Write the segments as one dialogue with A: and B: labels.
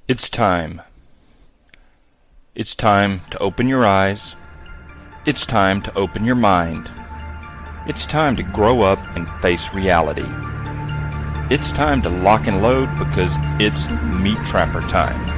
A: It's time. It's time to open your eyes. It's time to open your mind. It's time to grow up and face reality. It's time to lock and load because it's MeatTrapper time.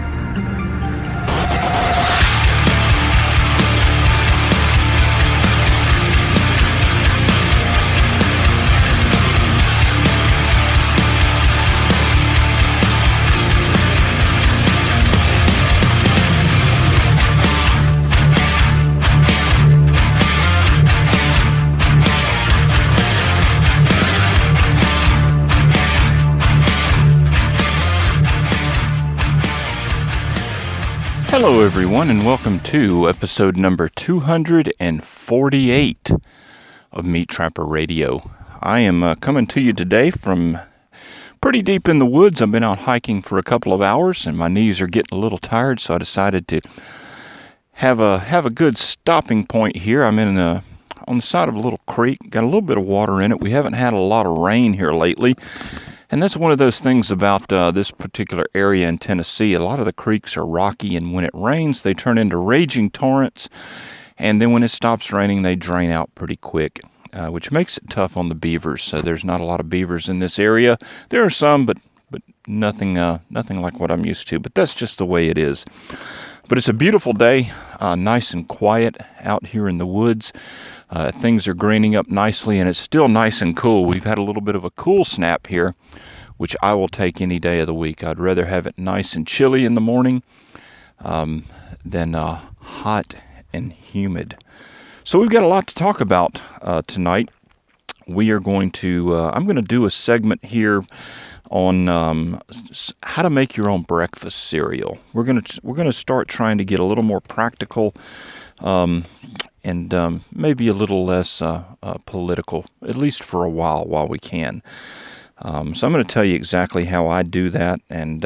A: Hello everyone, and welcome to episode number 248 of MeatTrapper Radio. I am coming to you today from pretty deep in the woods. I've been out hiking for a couple of hours, and my knees are getting a little tired, so I decided to have a good stopping point here. I'm on the side of a little creek, got a little bit of water in it. We haven't had a lot of rain here lately. And that's one of those things about this particular area in Tennessee. A lot of the creeks are rocky, and when it rains, they turn into raging torrents. And then when it stops raining, they drain out pretty quick, which makes it tough on the beavers. So there's not a lot of beavers in this area. There are some, but nothing like what I'm used to. But that's just the way it is. But it's a beautiful day, nice and quiet out here in the woods. Things are greening up nicely, and it's still nice and cool. We've had a little bit of a cool snap here, which I will take any day of the week. I'd rather have it nice and chilly in the morning than hot and humid. So we've got a lot to talk about tonight. We are going to, I'm going to do a segment here on how to make your own breakfast cereal. We're going to start trying to get a little more practical and maybe a little less political, at least for a while we can. So I'm going to tell you exactly how I do that, and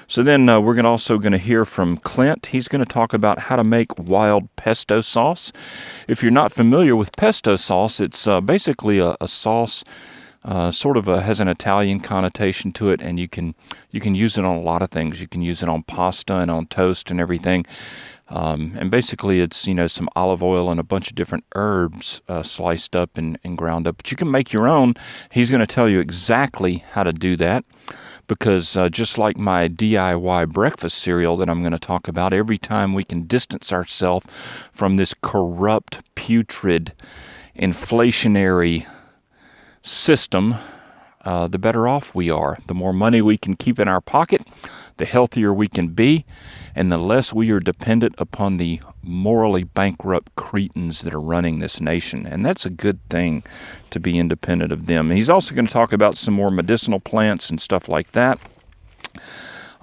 A: so then we're also going to hear from Clint. He's going to talk about how to make wild pesto sauce. If you're not familiar with pesto sauce, it's basically a sauce. Sort of has an Italian connotation to it, and you can use it on a lot of things. You can use it on pasta and on toast and everything. And basically, it's some olive oil and a bunch of different herbs sliced up and ground up. But you can make your own. He's going to tell you exactly how to do that, because just like my DIY breakfast cereal that I'm going to talk about, every time we can distance ourselves from this corrupt, putrid, inflationary system, the better off we are. The more money we can keep in our pocket, the healthier we can be, and the less we are dependent upon the morally bankrupt cretins that are running this nation. And that's a good thing, to be independent of them. And he's also going to talk about some more medicinal plants and stuff like that.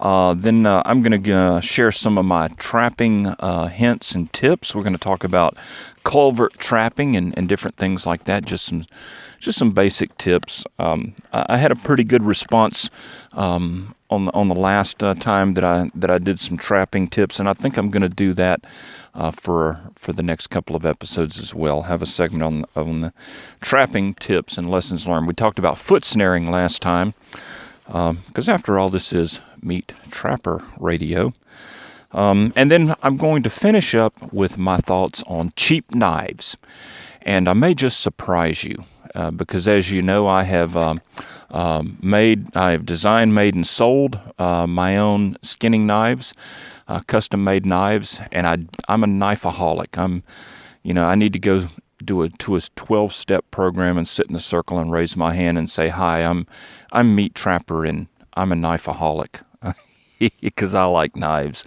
A: Then I'm going to share some of my trapping hints and tips. We're going to talk about culvert trapping and different things like that. Just some basic tips. I had a pretty good response on the last time that I did some trapping tips, and I think I'm going to do that for the next couple of episodes as well. Have a segment on the trapping tips and lessons learned. We talked about foot snaring last time, because after all, this is MeatTrapper Radio. And then I'm going to finish up with my thoughts on cheap knives, and I may just surprise you. Because as you know, I have designed, made, and sold my own skinning knives, custom-made knives, and I'm a knifeaholic. I need to go to a 12-step program and sit in a circle and raise my hand and say, "Hi, I'm MeatTrapper, and I'm a knifeaholic." Because I like knives.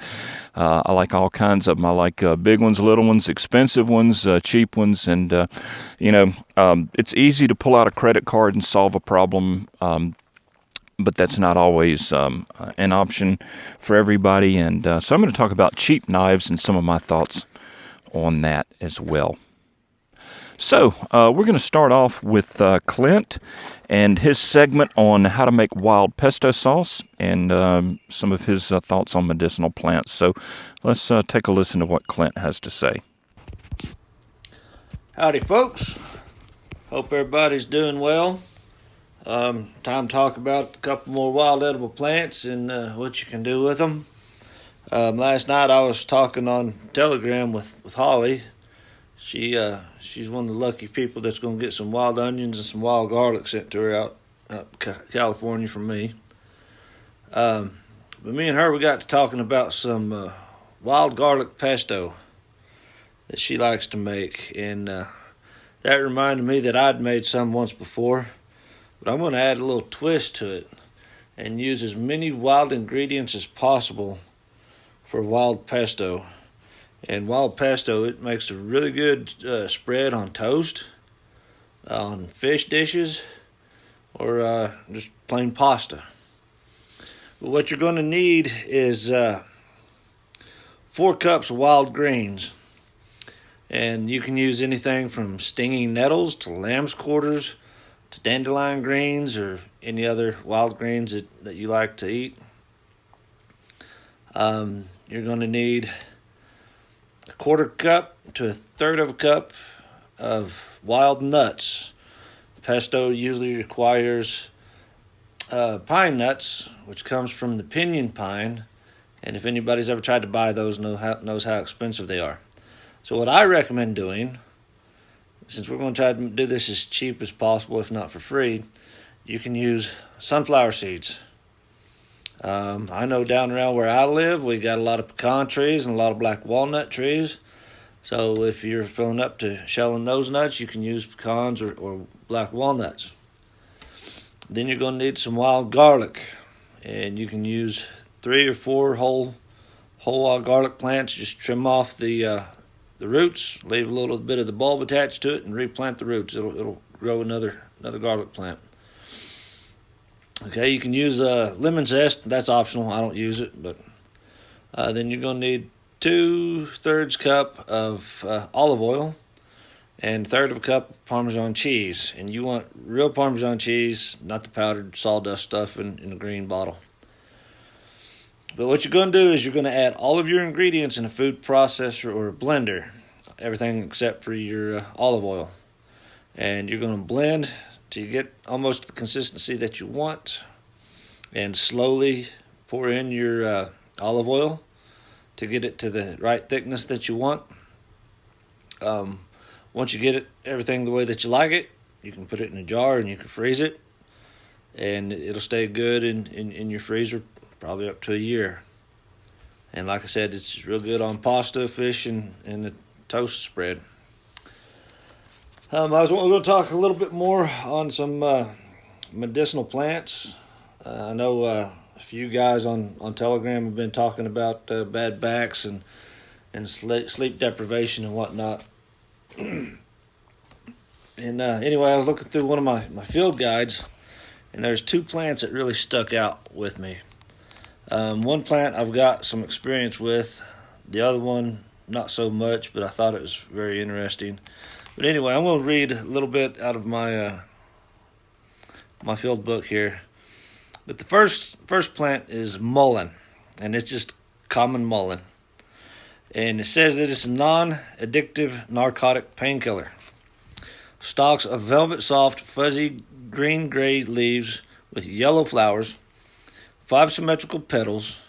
A: I like all kinds of them. I like big ones, little ones, expensive ones, cheap ones, and it's easy to pull out a credit card and solve a problem, but that's not always an option for everybody. And so I'm going to talk about cheap knives and some of my thoughts on that as well. So we're going to start off with Clint and his segment on how to make wild pesto sauce and some of his thoughts on medicinal plants. So let's take a listen to what Clint has to say.
B: Howdy, folks. Hope everybody's doing well. Time to talk about a couple more wild edible plants and what you can do with them. Last night I was talking on Telegram with Holly. She's one of the lucky people that's going to get some wild onions and some wild garlic sent to her out California from me. But me and her, we got to talking about some wild garlic pesto that she likes to make, and that reminded me that I'd made some once before, but I'm going to add a little twist to it and use as many wild ingredients as possible for wild pesto. And wild pesto, it makes a really good spread on toast, on fish dishes, or just plain pasta. But what you're going to need is 4 cups of wild greens. And you can use anything from stinging nettles to lamb's quarters to dandelion greens or any other wild greens that you like to eat. You're going to need a 1/4 cup to a 1/3 of a cup of wild nuts. Pesto usually requires pine nuts, which comes from the pinyon pine, and if anybody's ever tried to buy those knows how expensive they are. So what I recommend doing, since we're going to try to do this as cheap as possible, if not for free, you can use sunflower seeds. I know down around where I live, we got a lot of pecan trees and a lot of black walnut trees. So if you're filling up to shelling those nuts, you can use pecans or black walnuts. Then you're going to need some wild garlic, and you can use 3 or 4 whole wild garlic plants. Just trim off the roots, leave a little bit of the bulb attached to it, and replant the roots. It'll grow another garlic plant. Okay, you can use lemon zest. That's optional. I don't use it, but then you're going to need 2/3 cup of olive oil and 1/3 of a cup of Parmesan cheese. And you want real Parmesan cheese, not the powdered sawdust stuff in a green bottle. But what you're going to do is you're going to add all of your ingredients in a food processor or a blender, everything except for your olive oil. And you're going to blend till you get almost the consistency that you want, and slowly pour in your olive oil to get it to the right thickness that you want. Once you get everything the way that you like it, you can put it in a jar and you can freeze it, and it'll stay good in your freezer probably up to a year. And like I said, it's real good on pasta, fish, and the toast spread. I was going to talk a little bit more on some medicinal plants. I know a few guys on Telegram have been talking about bad backs and sleep deprivation and whatnot. And anyway, I was looking through one of my field guides, and there's 2 plants that really stuck out with me. One plant I've got some experience with, the other one not so much, but I thought it was very interesting. But anyway, I'm going to read a little bit out of my my field book here. But the first plant is mullein, and it's just common mullein. And it says that it's a non-addictive narcotic painkiller. Stalks of velvet soft, fuzzy, green-gray leaves with yellow flowers, 5 symmetrical petals.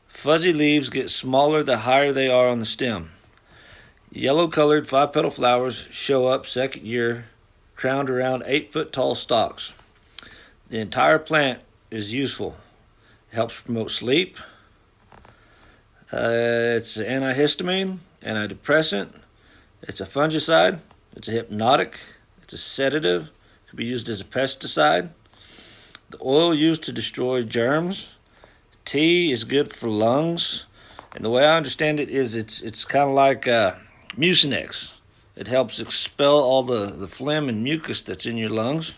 B: Fuzzy leaves get smaller the higher they are on the stem. Yellow-colored 5-petal flowers show up second year, crowned around 8-foot-tall stalks. The entire plant is useful. It helps promote sleep. It's an antihistamine, antidepressant. It's a fungicide. It's a hypnotic. It's a sedative. It can be used as a pesticide. The oil used to destroy germs. Tea is good for lungs. And the way I understand it is it's kind of like Mucinex. It helps expel all the phlegm and mucus that's in your lungs.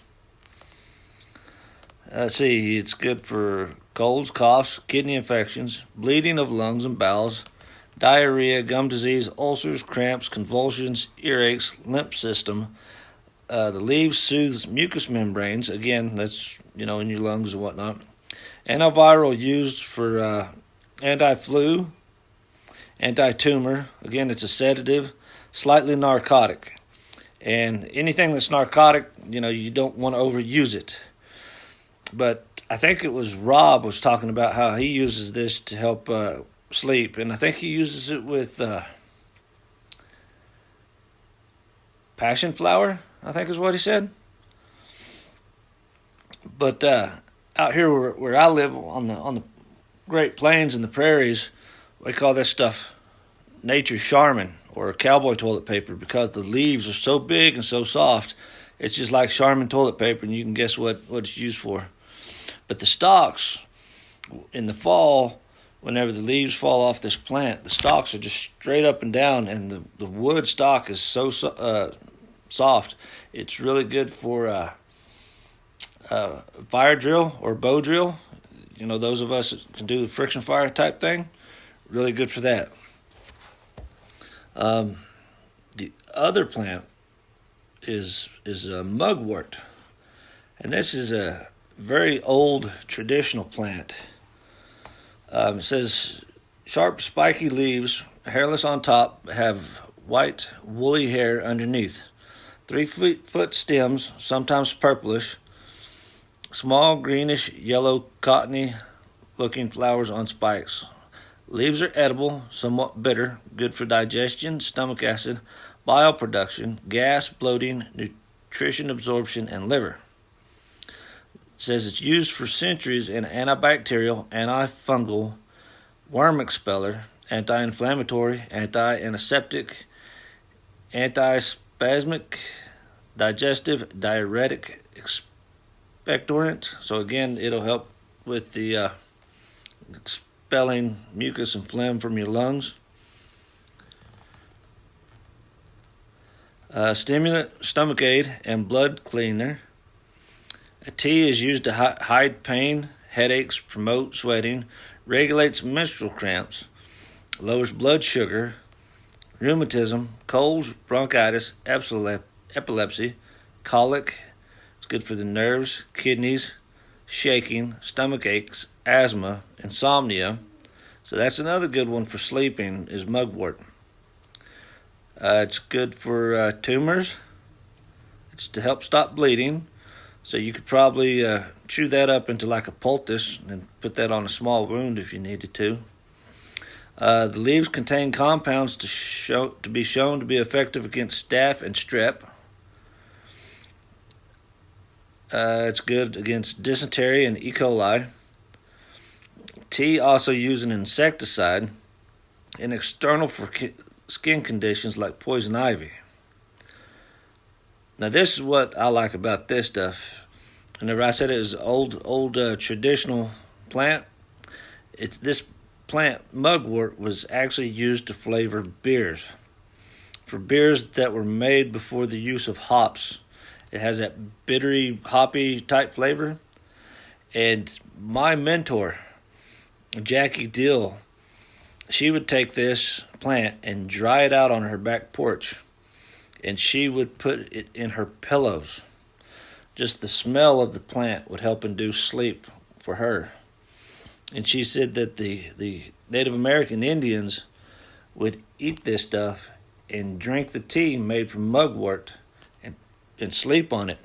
B: Let's see, it's good for colds, coughs, kidney infections, bleeding of lungs and bowels, diarrhea, gum disease, ulcers, cramps, convulsions, earaches, lymph system. The leaves soothes mucous membranes. Again, that's, in your lungs and whatnot. Antiviral used for anti-flu, anti-tumor. Again, it's a sedative, slightly narcotic. And anything that's narcotic, you don't want to overuse it. But I think it was Rob was talking about how he uses this to help sleep, and I think he uses it with passion flower, I think is what he said. But out here where I live on the Great Plains and the prairies, we call this stuff nature's Charmin or cowboy toilet paper because the leaves are so big and so soft. It's just like Charmin toilet paper, and you can guess what it's used for. But the stalks, in the fall, whenever the leaves fall off this plant, the stalks are just straight up and down, and the wood stalk is so soft. It's really good for fire drill or bow drill. You know, those of us that can do the friction fire type thing, really good for that. The other plant is a mugwort, and this is a very old traditional plant. It says sharp spiky leaves, hairless on top, have white woolly hair underneath. 3-foot stems, sometimes purplish. Small greenish yellow cottony looking flowers on spikes. Leaves are edible, somewhat bitter, good for digestion, stomach acid, bile production, gas, bloating, nutrition absorption, and liver. It says it's used for centuries in antibacterial, antifungal, worm expeller, anti-inflammatory, anti-antiseptic, antispasmic, digestive, diuretic, expectorant. So again, it'll help with the expelling mucus and phlegm from your lungs. Stimulant, stomach aid, and blood cleaner. A tea is used to hide pain, headaches, promote sweating, regulates menstrual cramps, lowers blood sugar, rheumatism, colds, bronchitis, epilepsy, colic. It's good for the nerves, kidneys, shaking, stomach aches, asthma, insomnia. So that's another good one for sleeping is mugwort. It's good for tumors. It's to help stop bleeding. So you could probably chew that up into like a poultice and put that on a small wound if you needed to. The leaves contain compounds to be shown to be effective against staph and strep. It's good against dysentery and E. coli. Tea also used an insecticide and external for skin conditions like poison ivy. Now this is what I like about this stuff. Whenever I said it was old traditional plant, this plant mugwort was actually used to flavor beers. For beers that were made before the use of hops. It has that bittery, hoppy type flavor. And my mentor, Jackie Dill, she would take this plant and dry it out on her back porch. And she would put it in her pillows. Just the smell of the plant would help induce sleep for her. And she said that the Native American Indians would eat this stuff and drink the tea made from mugwort and sleep on it.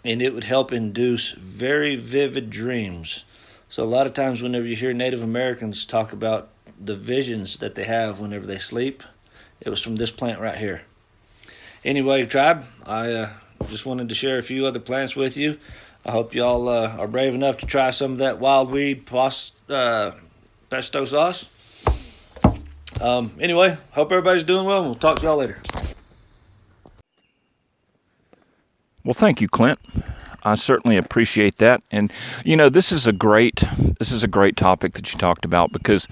B: And it would help induce very vivid dreams. So a lot of times whenever you hear Native Americans talk about the visions that they have whenever they sleep, it was from this plant right here. Anyway, tribe, I just wanted to share a few other plants with you. I hope y'all are brave enough to try some of that wild weed pesto sauce. Anyway, hope everybody's doing well, and we'll talk to y'all later.
A: Well, thank you, Clint. I certainly appreciate that. And, this is a great topic that you talked about because,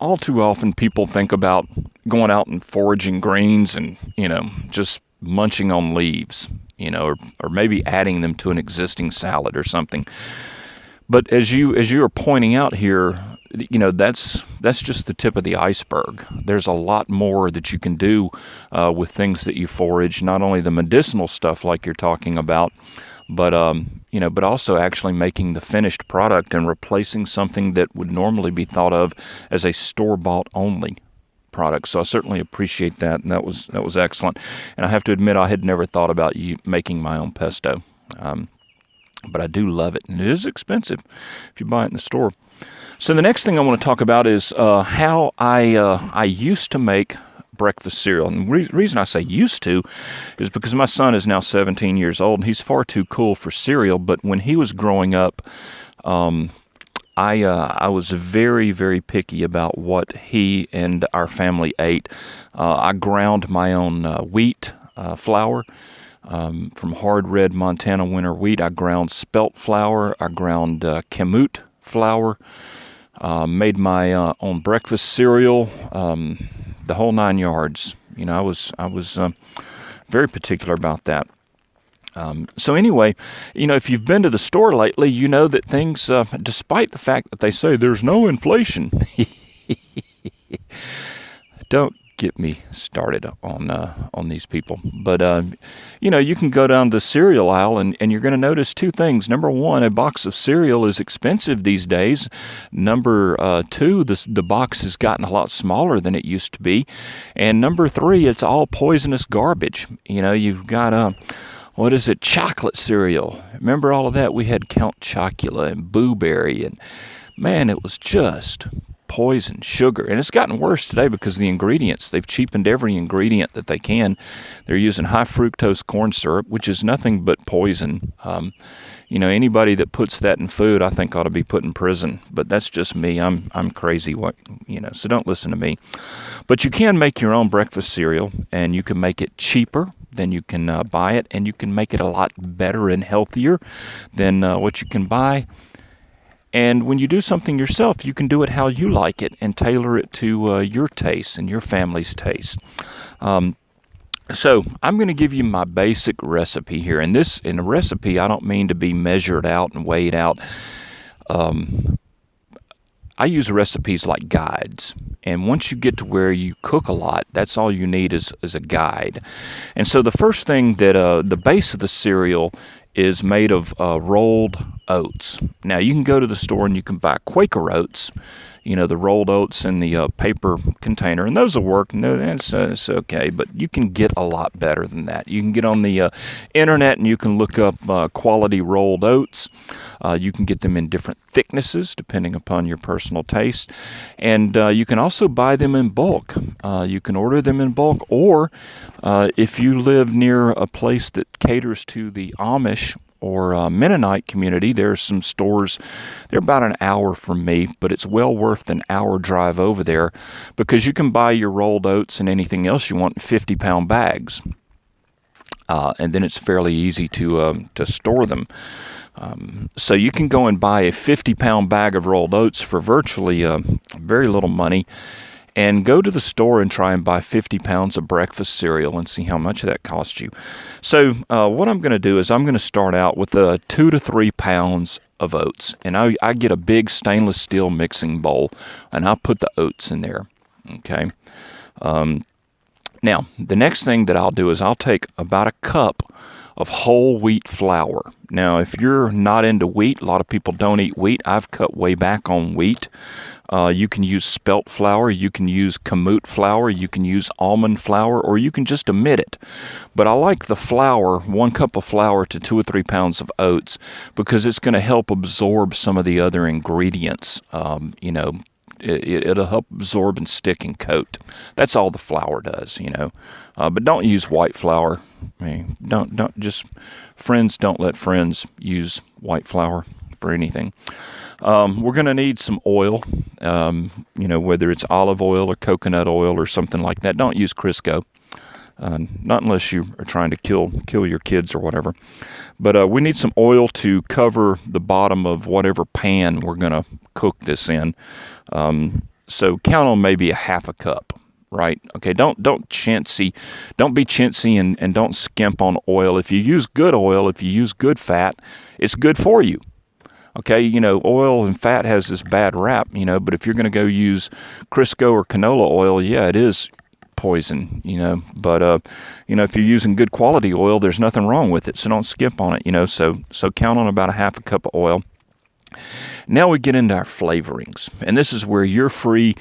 A: all too often people think about going out and foraging greens and, just munching on leaves, or maybe adding them to an existing salad or something. But as you are pointing out here, that's just the tip of the iceberg. There's a lot more that you can do with things that you forage, not only the medicinal stuff like you're talking about, but but also actually making the finished product and replacing something that would normally be thought of as a store-bought only product. So I certainly appreciate that, and that was excellent. And I have to admit, I had never thought about making my own pesto. but I do love it, and it is expensive if you buy it in the store. So the next thing I want to talk about is how I used to make breakfast cereal. And the reason I say used to is because my son is now 17 years old, and he's far too cool for cereal. But when he was growing up, I was very, very picky about what he and our family ate. I ground my own wheat flour from hard red Montana winter wheat. I ground spelt flour. I ground kamut flour. Made my own breakfast cereal. The whole 9 yards. I was very particular about that. So anyway, if you've been to the store lately, you know that things, despite the fact that they say there's no inflation, don't get me started on these people. But, you can go down the cereal aisle and you're going to notice two things. Number one, a box of cereal is expensive these days. Number two, the box has gotten a lot smaller than it used to be. And number three, it's all poisonous garbage. You've got what is it? Chocolate cereal. Remember all of that? We had Count Chocula and Boo Berry, and man, it was just poison, sugar. And it's gotten worse today because of the ingredients. They've cheapened every ingredient that they can. They're using high fructose corn syrup, which is nothing but poison. Anybody that puts that in food, I think ought to be put in prison. But that's just me. I'm crazy. So don't listen to me. But you can make your own breakfast cereal, and you can make it cheaper than you can buy it, and you can make it a lot better and healthier than what you can buy. And when you do something yourself, you can do it how you like it and tailor it to your taste and your family's taste. So I'm going to give you my basic recipe here. And in a recipe, I don't mean to be measured out and weighed out. I use recipes like guides. And once you get to where you cook a lot, that's all you need is a guide. And so the first thing that the base of the cereal is made of rolled oats. Now, you can go to the store and you can buy Quaker oats, the rolled oats in the paper container, and those will work. No, it's okay, but you can get a lot better than that. You can get on the internet and you can look up quality rolled oats. You can get them in different thicknesses depending upon your personal taste, and you can also buy them in bulk. You can order them in bulk, or if you live near a place that caters to the Amish or Mennonite community, there's some stores. They're about an hour from me, but it's well worth an hour drive over there because you can buy your rolled oats and anything else you want in 50-pound bags, and then it's fairly easy to store them. So you can go and buy a 50-pound bag of rolled oats for virtually very little money, and go to the store and try and buy 50 pounds of breakfast cereal and see how much that costs you. So what I'm going to do is I'm going to start out with 2 to 3 pounds of oats. And I get a big stainless steel mixing bowl, and I put the oats in there. Okay. Now, the next thing that I'll do is I'll take about a cup of whole wheat flour. Now, if you're not into wheat, a lot of people don't eat wheat. I've cut way back on wheat. You can use spelt flour, you can use kamut flour, you can use almond flour, or you can just omit it. But I like the flour, 1 cup of flour to 2 or 3 pounds of oats, because it's going to help absorb some of the other ingredients. It'll help absorb and stick and coat. That's all the flour does, But don't use white flour. I mean, don't let friends use white flour for anything. We're going to need some oil, whether it's olive oil or coconut oil or something like that. Don't use Crisco, not unless you are trying to kill your kids or whatever. But we need some oil to cover the bottom of whatever pan we're going to cook this in. So count on maybe a half a cup, right? Okay, don't be chintzy and don't skimp on oil. If you use good oil, if you use good fat, it's good for you. Okay, oil and fat has this bad rap, but if you're going to go use Crisco or canola oil, yeah, it is poison, but, if you're using good quality oil, there's nothing wrong with it, so don't skip on it, so count on about a half a cup of oil. Now we get into our flavorings, and this is where you're free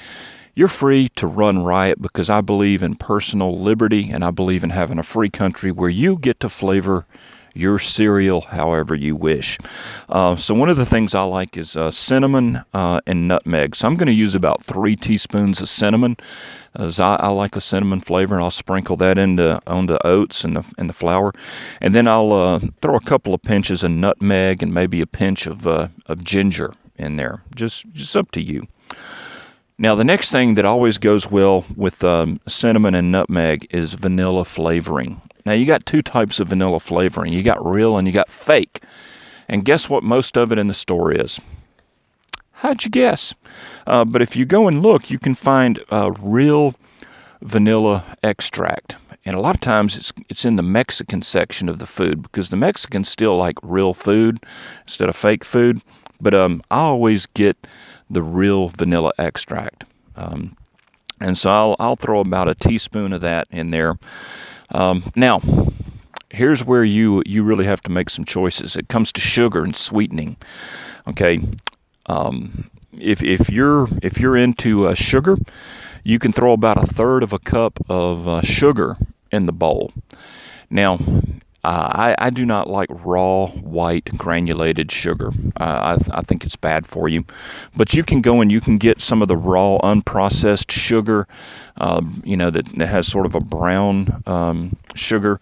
A: to run riot, because I believe in personal liberty, and I believe in having a free country where you get to flavor your cereal however you wish. So one of the things I like is cinnamon and nutmeg. So I'm going to use about 3 teaspoons of cinnamon, as I like a cinnamon flavor, and I'll sprinkle that onto oats and the flour, and then I'll throw a couple of pinches of nutmeg and maybe a pinch of ginger in there. Just up to you. Now, the next thing that always goes well with cinnamon and nutmeg is vanilla flavoring. Now, you got 2 types of vanilla flavoring. You got real and you got fake. And guess what most of it in the store is? How'd you guess? But if you go and look, you can find real vanilla extract. And a lot of times it's in the Mexican section of the food, because the Mexicans still like real food instead of fake food. But I always get the real vanilla extract. And so I'll throw about a teaspoon of that in there. Now, here's where you really have to make some choices. It comes to sugar and sweetening. Okay, if you're into sugar, you can throw about 1/3 of a cup of sugar in the bowl. Now, I do not like raw, white, granulated sugar. I think it's bad for you. But you can go and you can get some of the raw, unprocessed sugar, that has sort of a brown sugar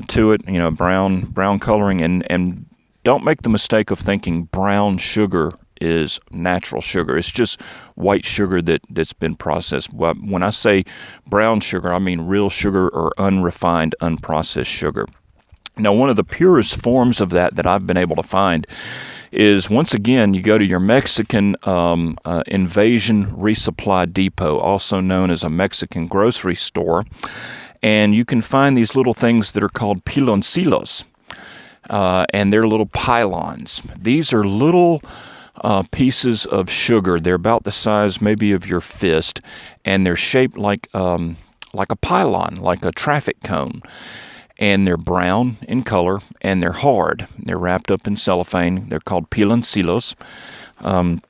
A: to it, brown coloring. And don't make the mistake of thinking brown sugar is natural sugar. It's just white sugar that's been processed. When I say brown sugar, I mean real sugar or unrefined, unprocessed sugar. Now, one of the purest forms of that I've been able to find is, once again, you go to your Mexican Invasion Resupply Depot, also known as a Mexican grocery store, and you can find these little things that are called piloncillos, and they're little pylons. These are little pieces of sugar. They're about the size maybe of your fist, and they're shaped like a pylon, like a traffic cone. And they're brown in color, and they're hard. They're wrapped up in cellophane. They're called piloncillos. And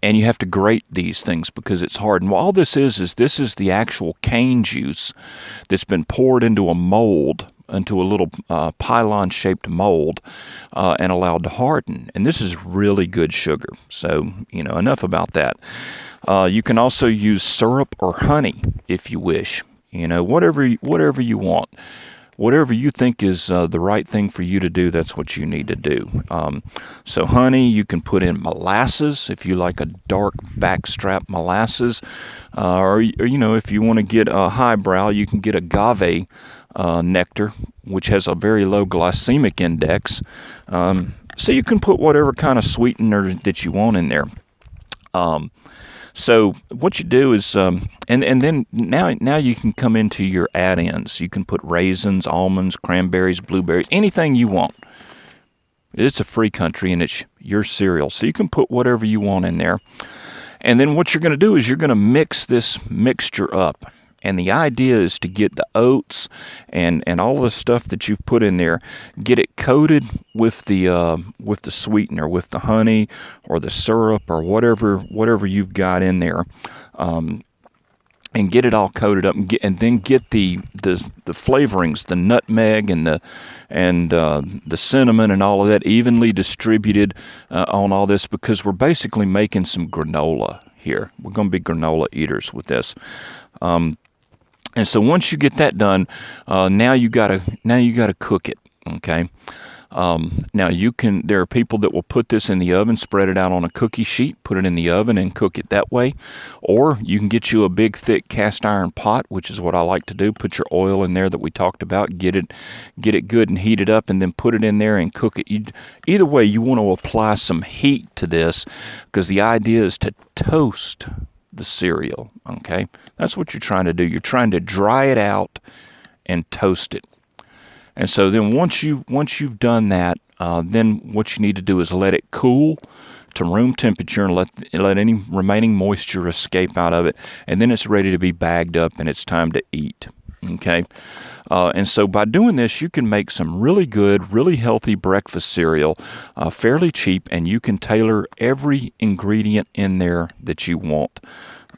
A: you have to grate these things because it's hard. And all this is the actual cane juice that's been poured into a mold, into a little pylon-shaped mold, and allowed to harden. And this is really good sugar. So, enough about that. You can also use syrup or honey if you wish. Whatever you want. Whatever you think is the right thing for you to do, that's what you need to do. So honey, you can put in molasses if you like a dark backstrap molasses. Or if you want to get a highbrow, you can get agave nectar, which has a very low glycemic index. So you can put whatever kind of sweetener that you want in there. So what you do is, and then now you can come into your add-ins. You can put raisins, almonds, cranberries, blueberries, anything you want. It's a free country, and it's your cereal, so you can put whatever you want in there. And then what you're going to do is you're going to mix this mixture up. And the idea is to get the oats and all the stuff that you've put in there, get it coated with the sweetener, with the honey or the syrup or whatever you've got in there, and get it all coated up, and then get the flavorings, the nutmeg and the cinnamon and all of that evenly distributed on all this, because we're basically making some granola here. We're going to be granola eaters with this. And so once you get that done, now you gotta cook it. Okay. Now there are people that will put this in the oven, spread it out on a cookie sheet, put it in the oven and cook it that way. Or you can get you a big thick cast iron pot, which is what I like to do. Put your oil in there that we talked about, get it good and heat it up, and then put it in there and cook it. Either way, you want to apply some heat to this, because the idea is to toast the cereal. Okay, that's what you're trying to do. You're trying to dry it out and toast it. And so then once you've done that, then what you need to do is let it cool to room temperature and let any remaining moisture escape out of it, and then it's ready to be bagged up and it's time to eat. Okay, and so by doing this, you can make some really good, really healthy breakfast cereal, fairly cheap, and you can tailor every ingredient in there that you want.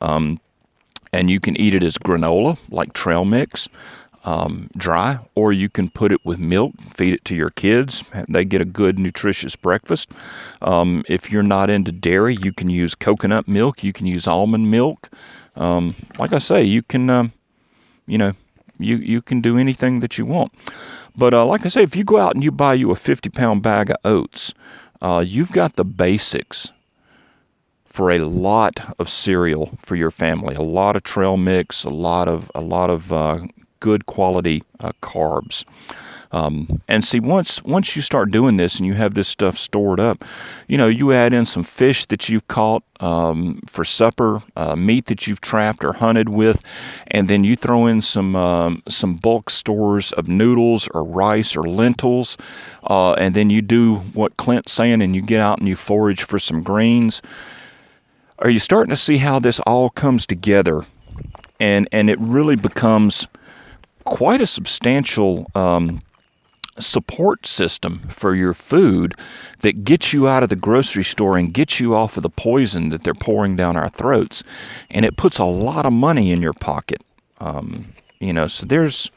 A: And you can eat it as granola, like trail mix. dry, or you can put it with milk, feed it to your kids. They get a good, nutritious breakfast. If you're not into dairy, you can use coconut milk. You can use almond milk. Like I say, you can, you can do anything that you want. But like I say, if you go out and you buy you a 50-pound bag of oats, you've got the basics for a lot of cereal for your family. A lot of trail mix, a lot of good quality carbs. And see, once you start doing this and you have this stuff stored up, you add in some fish that you've caught for supper, meat that you've trapped or hunted with, and then you throw in some bulk stores of noodles or rice or lentils, and then you do what Clint's saying and you get out and you forage for some greens. Are you starting to see how this all comes together? And it really becomes quite a substantial support system for your food that gets you out of the grocery store and gets you off of the poison that they're pouring down our throats. And it puts a lot of money in your pocket. So there's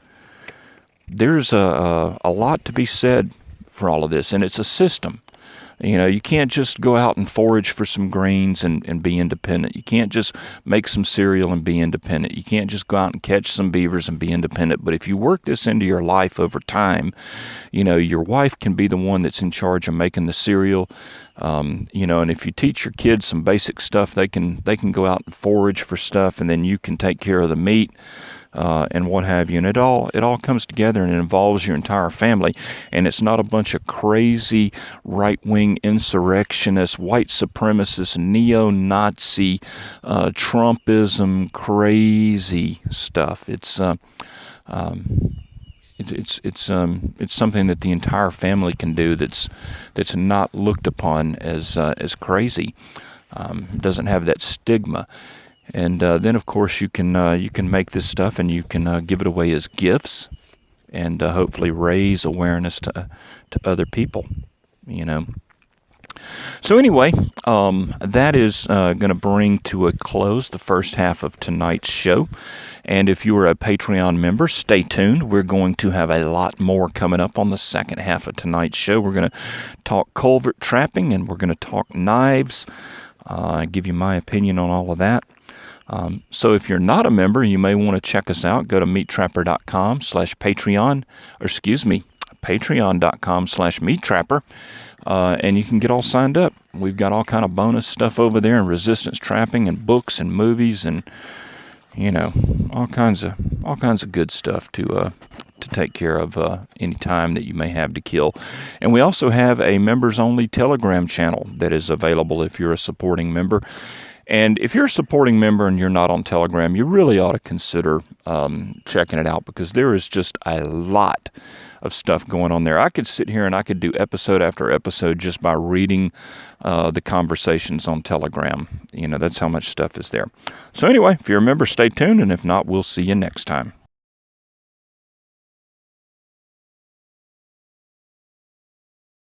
A: a lot to be said for all of this. And it's a system. You can't just go out and forage for some greens and be independent. You can't just make some cereal and be independent. You can't just go out and catch some beavers and be independent. But if you work this into your life over time, your wife can be the one that's in charge of making the cereal. And if you teach your kids some basic stuff, they can go out and forage for stuff, and then you can take care of the meat. And what have you, and it all comes together and it involves your entire family, and it's not a bunch of crazy right-wing insurrectionists, white supremacists, neo-Nazi, Trumpism, crazy stuff. It's something that the entire family can do that's not looked upon as crazy. Doesn't have that stigma. And then, of course, you can make this stuff and you can give it away as gifts, and hopefully raise awareness to other people. So anyway, that is going to bring to a close the first half of tonight's show. And if you are a Patreon member, stay tuned. We're going to have a lot more coming up on the second half of tonight's show. We're going to talk culvert trapping, and we're going to talk knives. Give you my opinion on all of that. So if you're not a member, you may want to check us out. Go to MeatTrapper.com/Patreon, Patreon.com/MeatTrapper, and you can get all signed up. We've got all kind of bonus stuff over there, and resistance trapping, and books, and movies, and all kinds of good stuff to take care of any time that you may have to kill. And we also have a members-only Telegram channel that is available if you're a supporting member. And if you're a supporting member and you're not on Telegram, you really ought to consider checking it out, because there is just a lot of stuff going on there. I could sit here and I could do episode after episode just by reading the conversations on Telegram. That's how much stuff is there. So anyway, if you're a member, stay tuned, and if not, we'll see you next time.